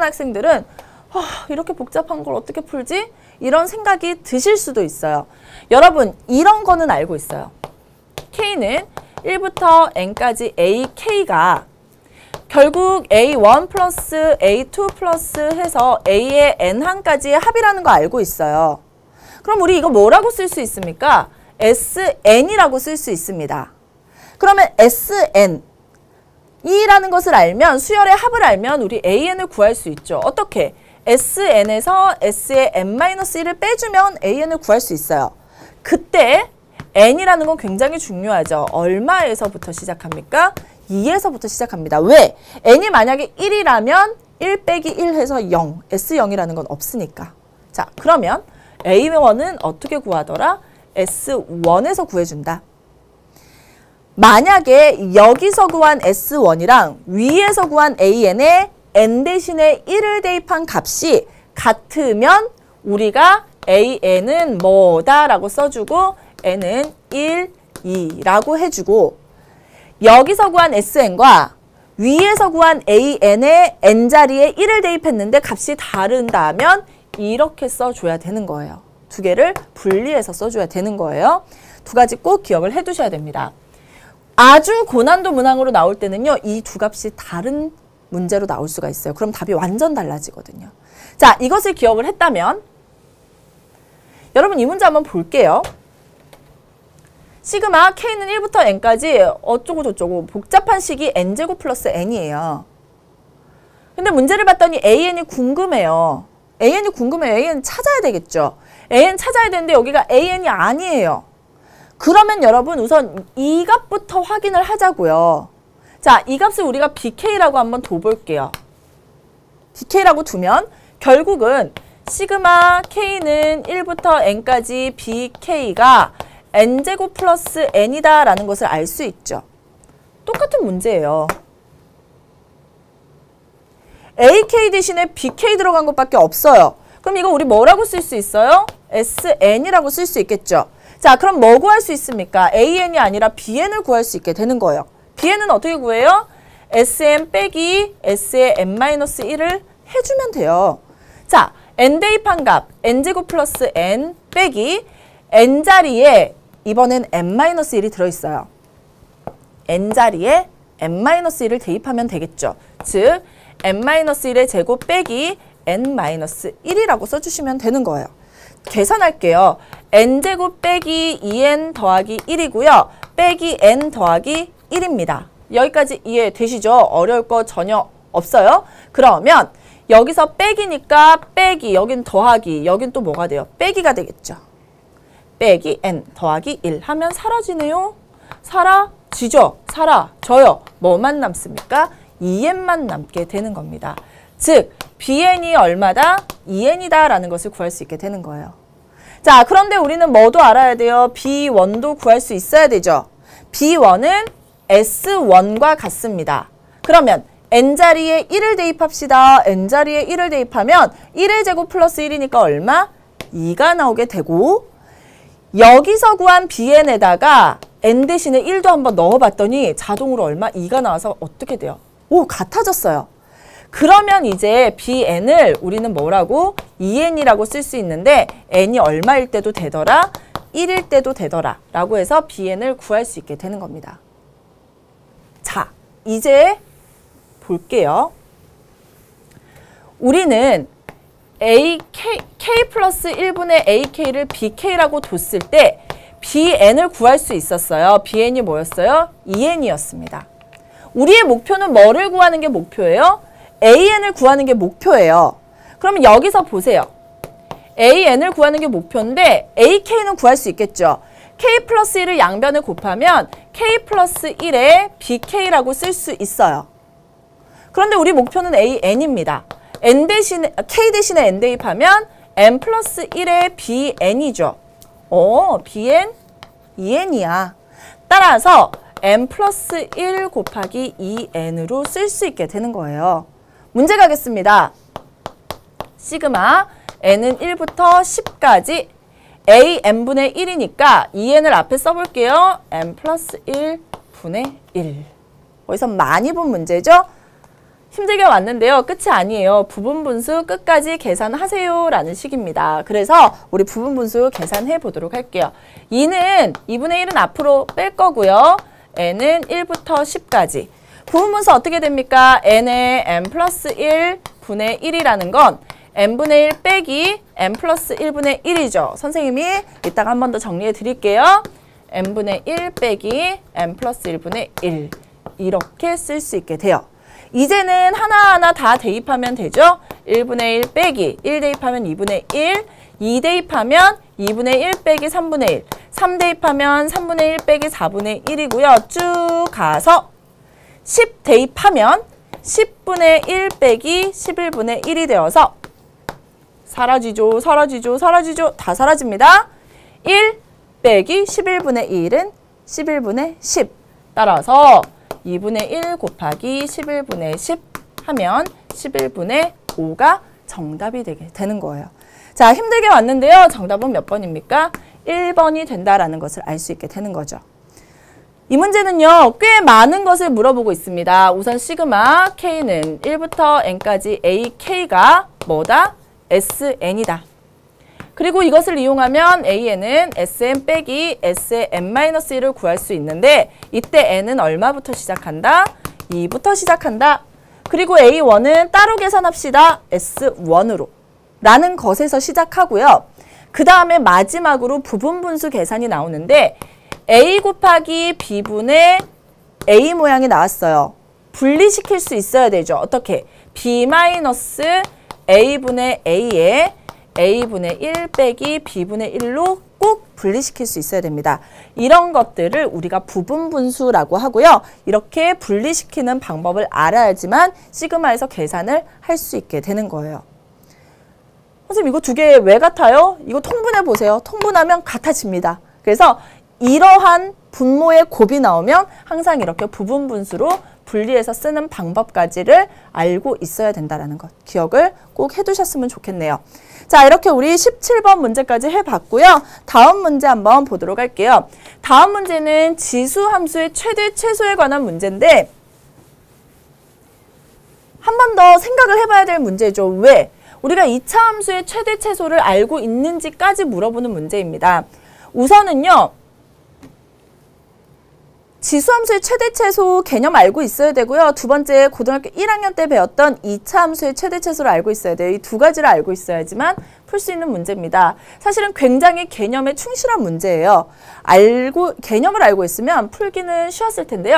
학생들은 이렇게 복잡한 걸 어떻게 풀지? 이런 생각이 드실 수도 있어요. 여러분, 이런 거는 알고 있어요. K는 1부터 N까지 AK가 결국 A1 플러스 A2 플러스 해서 A의 N항까지의 합이라는 거 알고 있어요. 그럼 우리 이거 뭐라고 쓸 수 있습니까? SN이라고 쓸 수 있습니다. 그러면 SN 이라는 것을 알면, 수열의 합을 알면 우리 AN을 구할 수 있죠. 어떻게? SN에서 S의 N-1을 빼주면 AN을 구할 수 있어요. 그때 N이라는 건 굉장히 중요하죠. 얼마에서부터 시작합니까? 2에서부터 시작합니다. 왜? N이 만약에 1이라면 1 빼기 1 해서 0, S0이라는 건 없으니까. 자, 그러면 A1은 어떻게 구하더라? S1에서 구해준다. 만약에 여기서 구한 S1이랑 위에서 구한 AN에 N 대신에 1을 대입한 값이 같으면 우리가 AN은 뭐다 라고 써주고 N은 1, 2라고 해주고, 여기서 구한 SN과 위에서 구한 AN에 N자리에 1을 대입했는데 값이 다른다면 이렇게 써줘야 되는 거예요. 두 개를 분리해서 써줘야 되는 거예요. 두 가지 꼭 기억을 해두셔야 됩니다. 아주 고난도 문항으로 나올 때는요, 이 두 값이 다른 문제로 나올 수가 있어요. 그럼 답이 완전 달라지거든요. 자, 이것을 기억을 했다면 여러분 이 문제 한번 볼게요. 시그마 K는 1부터 N까지 어쩌고 저쩌고 복잡한 식이 N제곱 플러스 N이에요. 근데 문제를 봤더니 AN이 궁금해요. AN이 궁금해요. AN 찾아야 되겠죠. AN 찾아야 되는데 여기가 AN이 아니에요. 그러면 여러분 우선 이 값부터 확인을 하자고요. 자, 이 값을 우리가 BK라고 한번 둬볼게요. BK라고 두면 결국은 시그마 K는 1부터 N까지 BK가 N제곱 플러스 N이다 라는 것을 알 수 있죠. 똑같은 문제예요. AK 대신에 BK 들어간 것밖에 없어요. 그럼 이거 우리 뭐라고 쓸 수 있어요? SN이라고 쓸 수 있겠죠. 자, 그럼 뭐 구할 수 있습니까? AN이 아니라 BN을 구할 수 있게 되는 거예요. BN은 어떻게 구해요? SN 빼기 S의 N-1을 해주면 돼요. 자, N 대입한 값 N제곱 플러스 N 빼기 N자리에 이번엔 N-1이 들어있어요. N자리에 N-1을 대입하면 되겠죠. 즉 N-1의 제곱 빼기 N-1이라고 써주시면 되는 거예요. 계산할게요. N제곱 빼기 2N 더하기 1이고요. 빼기 N 더하기 1입니다. 여기까지 이해되시죠? 어려울 거 전혀 없어요. 그러면 여기서 빼기니까 빼기, 여긴 더하기, 여긴 또 뭐가 돼요? 빼기가 되겠죠. 빼기 N 더하기 1 하면 사라지네요. 사라지죠? 사라져요. 뭐만 남습니까? 2N만 남게 되는 겁니다. 즉 BN이 얼마다? 2N이다 라는 것을 구할 수 있게 되는 거예요. 자, 그런데 우리는 뭐도 알아야 돼요? B1도 구할 수 있어야 되죠. B1은 S1과 같습니다. 그러면 N자리에 1을 대입합시다. N자리에 1을 대입하면 1의 제곱 플러스 1이니까 얼마? 2가 나오게 되고, 여기서 구한 BN에다가 N 대신에 1도 한번 넣어봤더니 자동으로 얼마? 2가 나와서 어떻게 돼요? 오, 같아졌어요. 그러면 이제 BN을 우리는 뭐라고? 2N이라고 쓸 수 있는데 N이 얼마일 때도 되더라? 1일 때도 되더라 라고 해서 BN을 구할 수 있게 되는 겁니다. 자, 이제 볼게요. 우리는 K 플러스 1분의 AK를 BK라고 뒀을 때 BN을 구할 수 있었어요. BN이 뭐였어요? 2N이었습니다. 우리의 목표는 뭐를 구하는 게 목표예요? AN을 구하는 게 목표예요. 그러면 여기서 보세요. AN을 구하는 게 목표인데 AK는 구할 수 있겠죠. K 플러스 1을 양변을 곱하면 K 플러스 1에 BK라고 쓸 수 있어요. 그런데 우리 목표는 AN입니다. K 대신에 N 대입하면 N 플러스 1에 BN이죠. BN, 2N이야. 따라서 N 플러스 1 곱하기 2N으로 쓸 수 있게 되는 거예요. 문제 가겠습니다. 시그마 N은 1부터 10까지 A N분의 1이니까 2N을 앞에 써볼게요. N 플러스 1 분의 1. 어디서 많이 본 문제죠? 힘들게 왔는데요. 끝이 아니에요. 부분분수 끝까지 계산하세요 라는 식입니다. 그래서 우리 부분분수 계산해 보도록 할게요. 2는 2분의 1은 앞으로 뺄 거고요. n은 1부터 10까지. 부분분수 어떻게 됩니까? n의 n 플러스 1 분의 1이라는 건 n분의 1 빼기 n 플러스 1분의 1이죠. 선생님이 이따가 한 번 더 정리해 드릴게요. n분의 1 빼기 n 플러스 1분의 1 이렇게 쓸 수 있게 돼요. 이제는 하나하나 다 대입하면 되죠. 1분의 1 빼기 1 대입하면 2분의 1, 2 대입하면 2분의 1 빼기 3분의 1, 3 대입하면 3분의 1 빼기 4분의 1이고요. 쭉 가서 10 대입하면 10분의 1 빼기 11분의 1이 되어서 사라지죠. 사라지죠. 사라지죠. 다 사라집니다. 1 빼기 11분의 1은 11분의 10. 따라서 2분의 1 곱하기 11분의 10 하면 11분의 5가 정답이 되는 거예요. 자, 힘들게 왔는데요. 정답은 몇 번입니까? 1번이 된다라는 것을 알 수 있게 되는 거죠. 이 문제는요. 꽤 많은 것을 물어보고 있습니다. 우선 시그마 K는 1부터 N까지 AK가 뭐다? SN이다. 그리고 이것을 이용하면 AN은 SN 빼기 S의 N-1을 구할 수 있는데 이때 N은 얼마부터 시작한다? 2부터 시작한다. 그리고 A1은 따로 계산합시다. S1으로. 라는 것에서 시작하고요. 그 다음에 마지막으로 부분분수 계산이 나오는데 A 곱하기 B분의 A 모양이 나왔어요. 분리시킬 수 있어야 되죠. 어떻게? B 마이너스 A분의 A에 A분의 1 빼기 B분의 1로 꼭 분리시킬 수 있어야 됩니다. 이런 것들을 우리가 부분분수라고 하고요. 이렇게 분리시키는 방법을 알아야지만 시그마에서 계산을 할 수 있게 되는 거예요. 선생님 이거 두 개 왜 같아요? 이거 통분해 보세요. 통분하면 같아집니다. 그래서 이러한 분모의 곱이 나오면 항상 이렇게 부분분수로 분리해서 쓰는 방법까지를 알고 있어야 된다는 것 기억을 꼭 해두셨으면 좋겠네요. 자, 이렇게 우리 17번 문제까지 해봤고요. 다음 문제 한번 보도록 할게요. 다음 문제는 지수함수의 최대 최소에 관한 문제인데 한 번 더 생각을 해봐야 될 문제죠. 왜? 우리가 2차 함수의 최대 최소를 알고 있는지까지 물어보는 문제입니다. 우선은요. 지수함수의 최대 최소 개념 알고 있어야 되고요. 두 번째 고등학교 1학년 때 배웠던 2차 함수의 최대 최소를 알고 있어야 돼요. 이 두 가지를 알고 있어야지만 풀 수 있는 문제입니다. 사실은 굉장히 개념에 충실한 문제예요. 개념을 알고 있으면 풀기는 쉬웠을 텐데요.